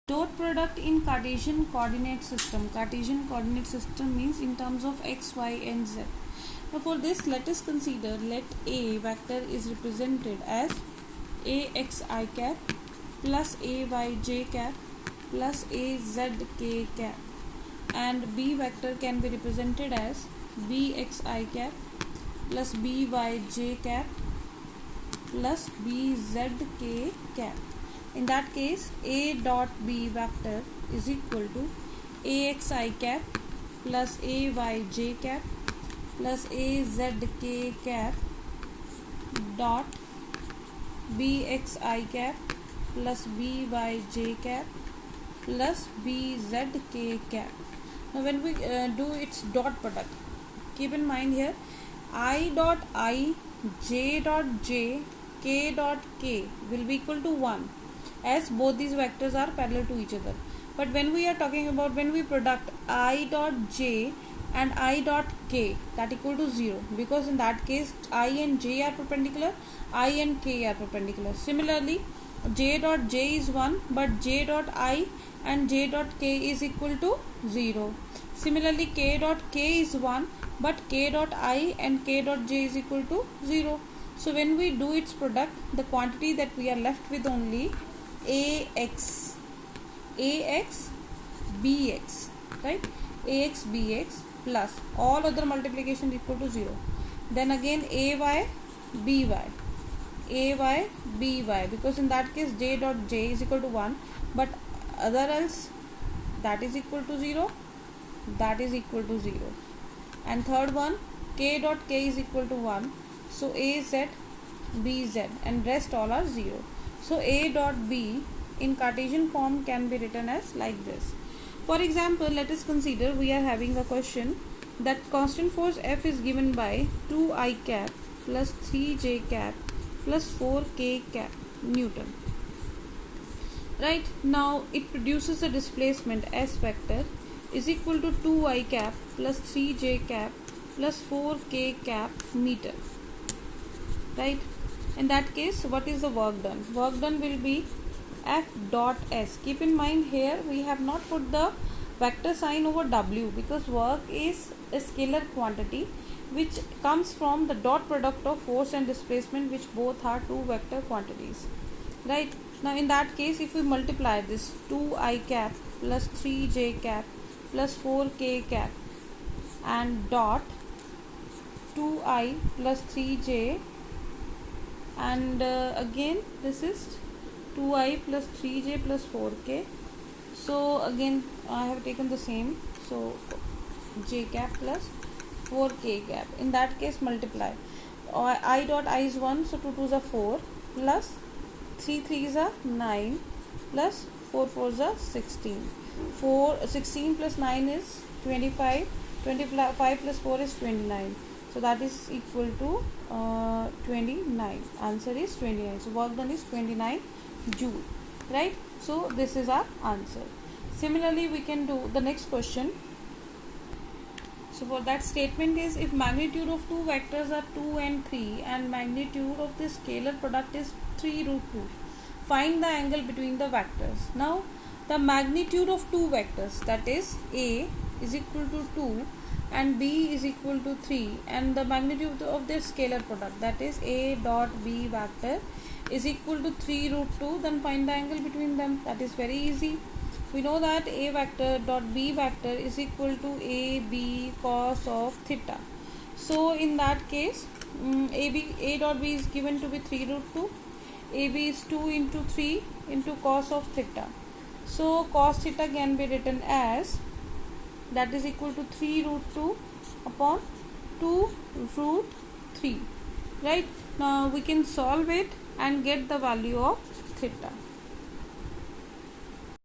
Dot product in Cartesian coordinate system. Cartesian coordinate system means in terms of x, y and z. Now for this, let us consider, let A vector is represented as axi cap plus ayj cap plus azk cap, and B vector can be represented as bxi cap plus byj cap plus bzk cap. In that case, A dot B vector is equal to axi cap plus ayj cap plus azk cap dot bxi cap plus byj cap plus bzk cap. Now when we do its dot product, keep in mind here I dot I, j dot j, k dot k will be equal to 1, as both these vectors are parallel to each other. But when we are talking about, when we product I dot j and I dot k, that equal to 0, because in that case I and j are perpendicular, I and k are perpendicular. Similarly, j dot j is 1, but j dot I and j dot k is equal to 0. Similarly, k dot k is 1, but k dot I and k dot j is equal to 0. So when we do its product, the quantity that we are left with only ax bx, right? Ax bx plus all other multiplication equal to 0. Then again ay by, because in that case j dot j is equal to 1, but other else that is equal to 0, that is equal to 0. And third one, k dot k is equal to 1, so az bz, and rest all are 0. So A dot B in Cartesian form can be written as like this. For example, let us consider we are having a question that constant force F is given by 2I cap plus 3j cap plus 4k cap Newton. Right, now it produces a displacement S vector is equal to 2I cap plus 3j cap plus 4k cap meter. Right, in that case, what is the work done? Work done will be F dot S. Keep in mind here we have not put the vector sign over W, because work is a scalar quantity which comes from the dot product of force and displacement, which both are two vector quantities. Right, now in that case, if we multiply this 2I cap plus 3j cap plus 4k cap and dot 2I plus 3j, and again this is 2I plus 3j plus 4k. So again I have taken the same, so j cap plus 4k cap. In that case, multiply I dot I is 1, so 2 2s are 4 plus 3 3s are 9 plus 4 4s are 16. 16 plus 9 is 25. 25 plus 4 is 29. So that is equal to 29. Answer is 29. So work done is 29 joule. Right? So this is our answer. Similarly, we can do the next question. So for that statement is, if magnitude of two vectors are 2 and 3 and magnitude of the scalar product is 3 root 2, find the angle between the vectors. Now the magnitude of two vectors, that is A is equal to 2 and B is equal to 3, and the magnitude of their scalar product, that is A dot B vector, is equal to 3 root 2, then find the angle between them. That is very easy. We know that A vector dot B vector is equal to AB cos of theta. So in that case, A dot B is given to be 3 root 2. AB is 2 into 3 into cos of theta. So cos theta can be written as, that is equal to 3 root 2 upon 2 root 3. Right, now we can solve it and get the value of theta.